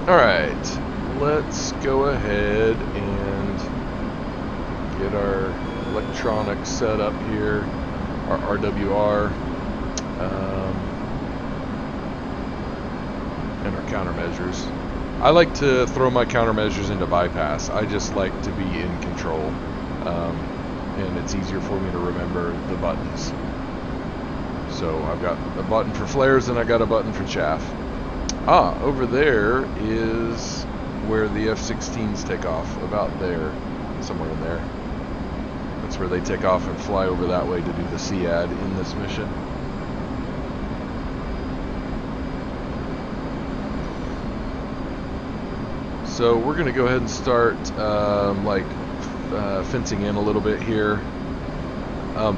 Alright, let's go ahead and get our electronics set up here, our RWR, and our countermeasures. I like to throw my countermeasures into bypass. I just like to be in control, and it's easier for me to remember the buttons. So I've got a button for flares and I got a button for chaff. Ah, over there is where the F-16s take off, about there, somewhere in there. That's where they take off and fly over that way to do the SEAD in this mission. So we're going to go ahead and start fencing in a little bit here.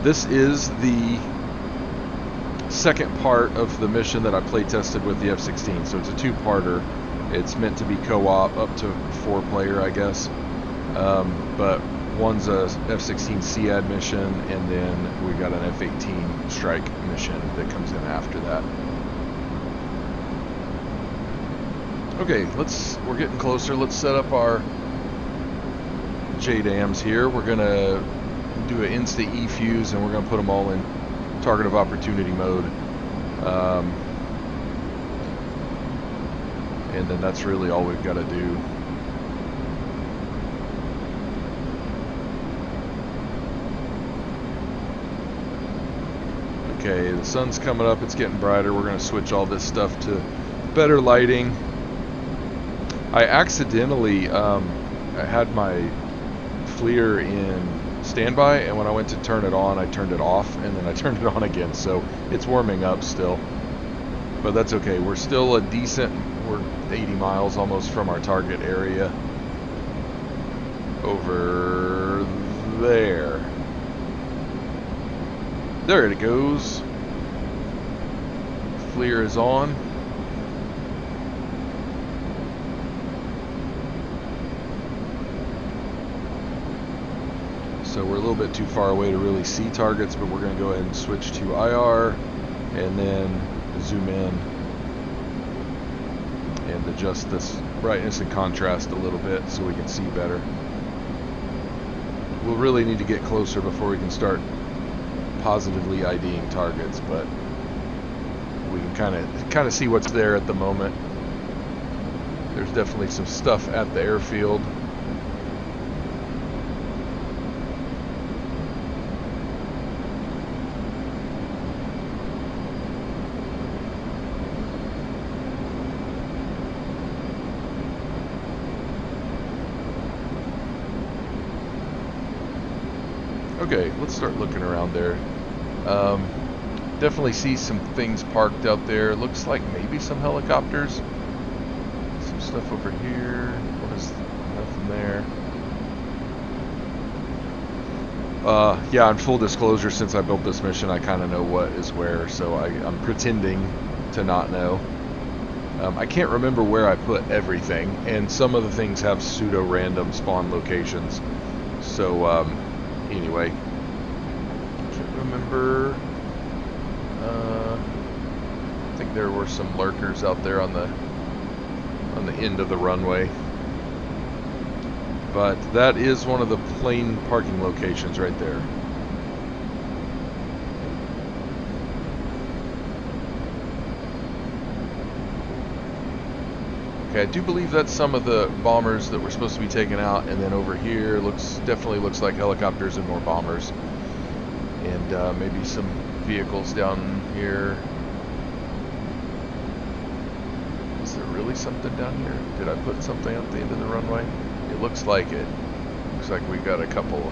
This is the second part of the mission that I play tested with the F-16, so it's a two-parter. It's meant to be co-op up to 4-player, I guess, but one's a F-16 SEAD mission, and then we got an F-18 strike mission that comes in after that. Okay, we're getting closer. Let's set up our JDAMs here. We're gonna do an insta-E fuse, and we're gonna put them all in target of opportunity mode, and then that's really all we've got to do. Okay, the sun's coming up, it's getting brighter. We're going to switch all this stuff to better lighting. I accidentally I had my FLIR in standby, and when I went to turn it on, I turned it off, and then I turned it on again, so it's warming up still, but that's okay. We're still we're 80 miles almost from our target area over there. There it goes. FLIR is on. So we're a little bit too far away to really see targets, but we're going to go ahead and switch to IR and then zoom in and adjust this brightness and contrast a little bit so we can see better. We'll really need to get closer before we can start positively IDing targets, but we can kind of see what's there at the moment. There's definitely some stuff at the airfield. Okay, let's start looking around there. Definitely see some things parked out there. Looks like maybe some helicopters. Some stuff over here. What is nothing there? Yeah, in full disclosure, since I built this mission, I kind of know what is where, so I'm pretending to not know. I can't remember where I put everything, and some of the things have pseudo-random spawn locations. So, anyway, can't remember. I think there were some lurkers out there on the end of the runway. But that is one of the plane parking locations right there. Okay, I do believe that's some of the bombers that were supposed to be taken out, and then over here definitely looks like helicopters and more bombers. And maybe some vehicles down here. Is there really something down here? Did I put something at the end of the runway? It looks like it. Looks like we got a couple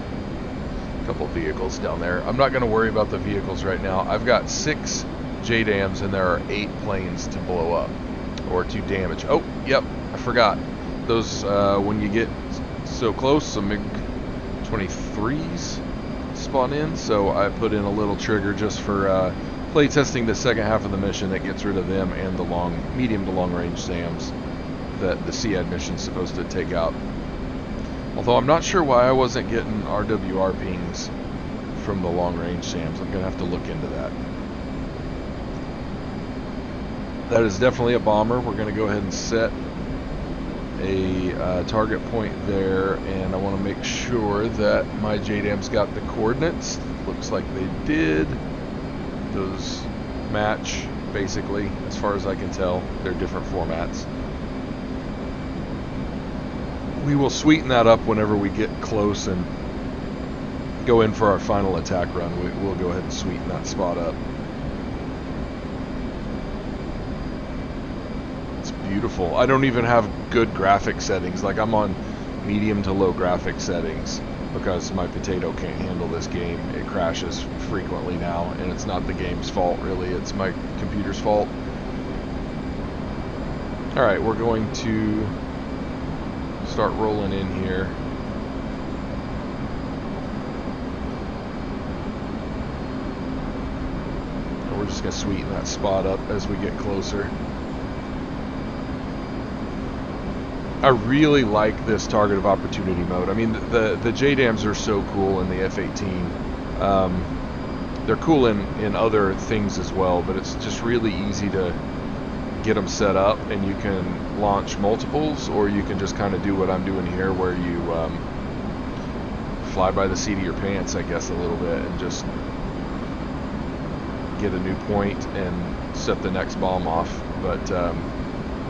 vehicles down there. I'm not going to worry about the vehicles right now. I've got 6 JDAMs and there are 8 planes to blow up or to damage. Oh, yep, I forgot. Those when you get so close, some MiG-23s spawn in, so I put in a little trigger just for play testing the second half of the mission that gets rid of them and the medium to long range SAMs that the SEAD mission's supposed to take out. Although I'm not sure why I wasn't getting RWR pings from the long range SAMs. I'm gonna have to look into that. That is definitely a bomber. We're gonna go ahead and set a target point there, and I want to make sure that my JDAM's got the coordinates. Looks like they did. Those match basically, as far as I can tell. They're different formats. We will sweeten that up whenever we get close and go in for our final attack run. We'll go ahead and sweeten that spot up. It's beautiful. I don't even have good graphic settings. Like, I'm on medium to low graphic settings because my potato can't handle this game. It crashes frequently now, and it's not the game's fault really, it's my computer's fault. Alright, we're going to start rolling in here. And we're just going to sweeten that spot up as we get closer. I really like this target of opportunity mode. I mean, the JDAMs are so cool in the F-18. They're cool in other things as well, but it's just really easy to get them set up, and you can launch multiples, or you can just kind of do what I'm doing here, where you fly by the seat of your pants, I guess, a little bit, and just get a new point and set the next bomb off. But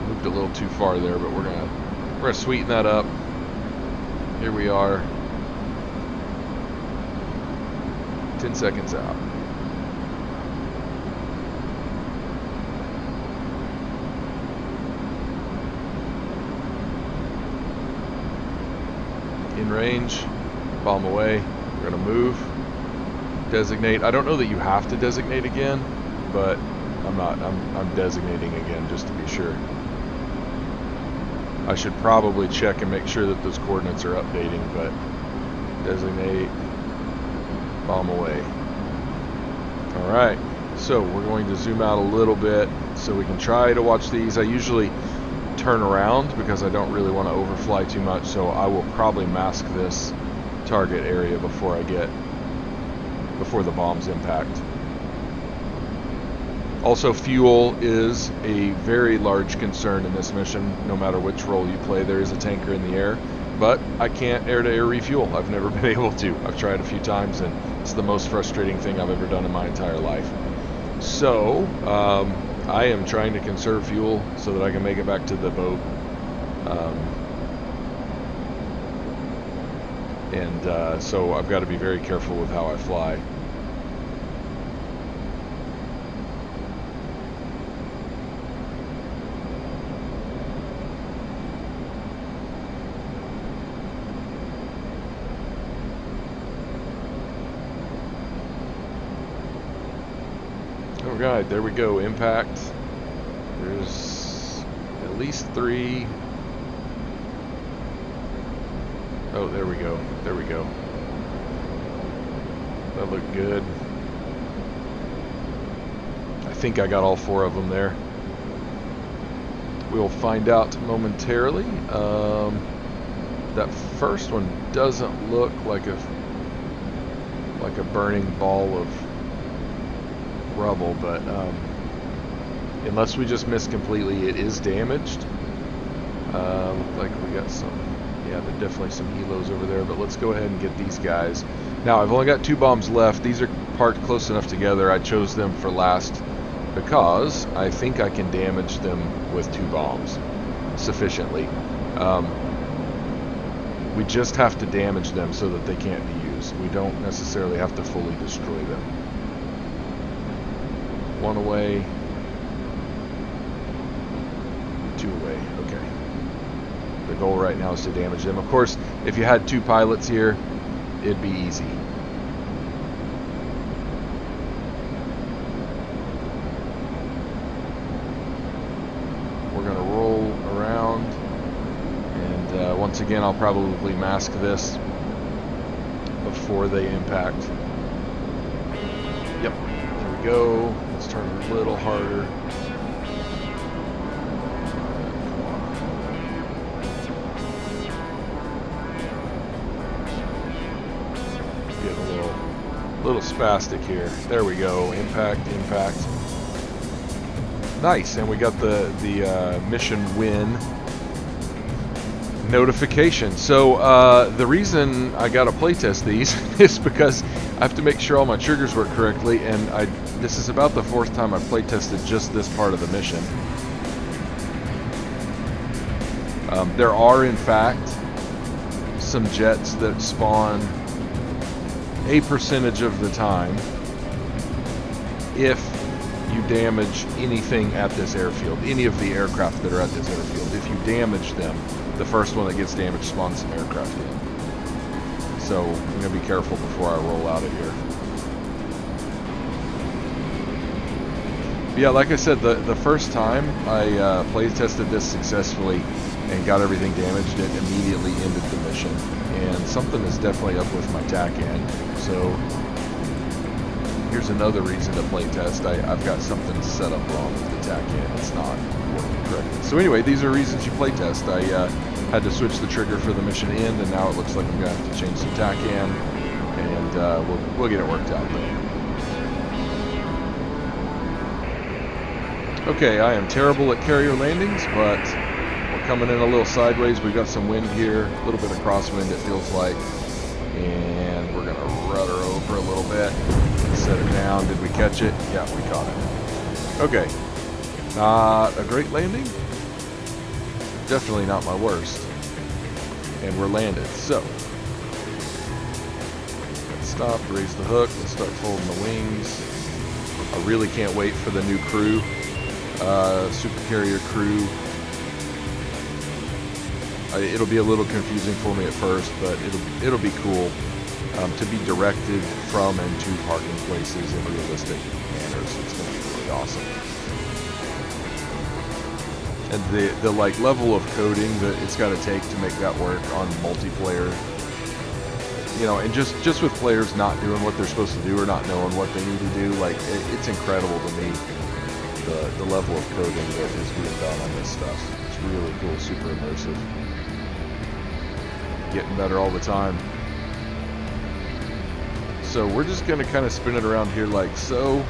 moved a little too far there, but we're gonna sweeten that up. Here we are, 10 seconds out. In range, bomb away. We're gonna move, designate. I don't know that you have to designate again, but I'm designating again just to be sure. I should probably check and make sure that those coordinates are updating, but designate, bomb away. Alright, so we're going to zoom out a little bit so we can try to watch these. I usually turn around because I don't really want to overfly too much, so I will probably mask this target area before the bombs impact. Also, fuel is a very large concern in this mission. No matter which role you play, there is a tanker in the air, but I can't air-to-air refuel. I've never been able to. I've tried a few times, and it's the most frustrating thing I've ever done in my entire life. So, I am trying to conserve fuel so that I can make it back to the boat So I've got to be very careful with how I fly. Alright, there we go, impact. There's at least 3. Oh, there we go, there we go. That looked good. I think I got all 4 of them there. We'll find out momentarily. That first one doesn't look like a burning ball of rubble, but unless we just missed completely, it is damaged. Look like we got some, yeah, there's definitely some helos over there, but let's go ahead and get these guys. Now, I've only got 2 bombs left. These are parked close enough together. I chose them for last because I think I can damage them with 2 bombs sufficiently. We just have to damage them so that they can't be used. We don't necessarily have to fully destroy them. 1 away. 2 away. Okay. The goal right now is to damage them. Of course, if you had 2 pilots here, it'd be easy. We're going to roll around, and once again, I'll probably mask this before they impact. Yep, there we go. Let's turn a little harder. Little spastic here. There we go. Impact, impact. Nice, and we got the mission win notification. So the reason I got to playtest these is because I have to make sure all my triggers work correctly, and this is about the 4th time I've playtested just this part of the mission. There are, in fact, some jets that spawn a percentage of the time if you damage anything at this airfield, any of the aircraft that are at this airfield. If you damage them, the first one that gets damaged spawns some aircraft in. So I'm going to be careful before I roll out of here. But yeah, like I said, the first time I play tested this successfully and got everything damaged, it immediately ended the mission. And something is definitely up with my TACAN. So here's another reason to play test. I've got something set up wrong with the TACAN. It's not working correctly. So anyway, these are reasons you play test. I had to switch the trigger for the mission end, and now it looks like I'm going to have to change some TACAN, and we'll get it worked out though. Okay, I am terrible at carrier landings, but we're coming in a little sideways. We've got some wind here, a little bit of crosswind it feels like, and we're going to rudder over a little bit, set it down. Did we catch it? Yeah, we caught it. Okay, not a great landing, definitely not my worst, and we're landed. So let's stop, raise the hook, let's start folding the wings. I really can't wait for the new crew, super carrier crew. It'll be a little confusing for me at first, but it'll be cool to be directed from and to parking places in realistic manners. It's going to be really awesome. And the like level of coding that it's got to take to make that work on multiplayer, you know, and just with players not doing what they're supposed to do or not knowing what they need to do, like it's incredible to me the level of coding that is being done on this stuff. It's really cool, super immersive. Getting better all the time. So we're just going to kind of spin it around here like so.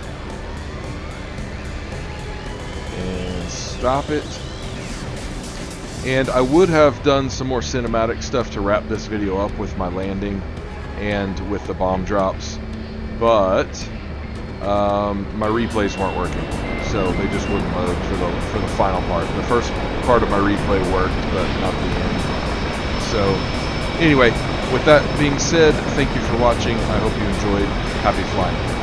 And stop it. And I would have done some more cinematic stuff to wrap this video up with my landing and with the bomb drops, but my replays weren't working. so they just wouldn't load for the final part. The first part of my replay worked, but not the end. So anyway, with that being said, thank you for watching. I hope you enjoyed. Happy flying.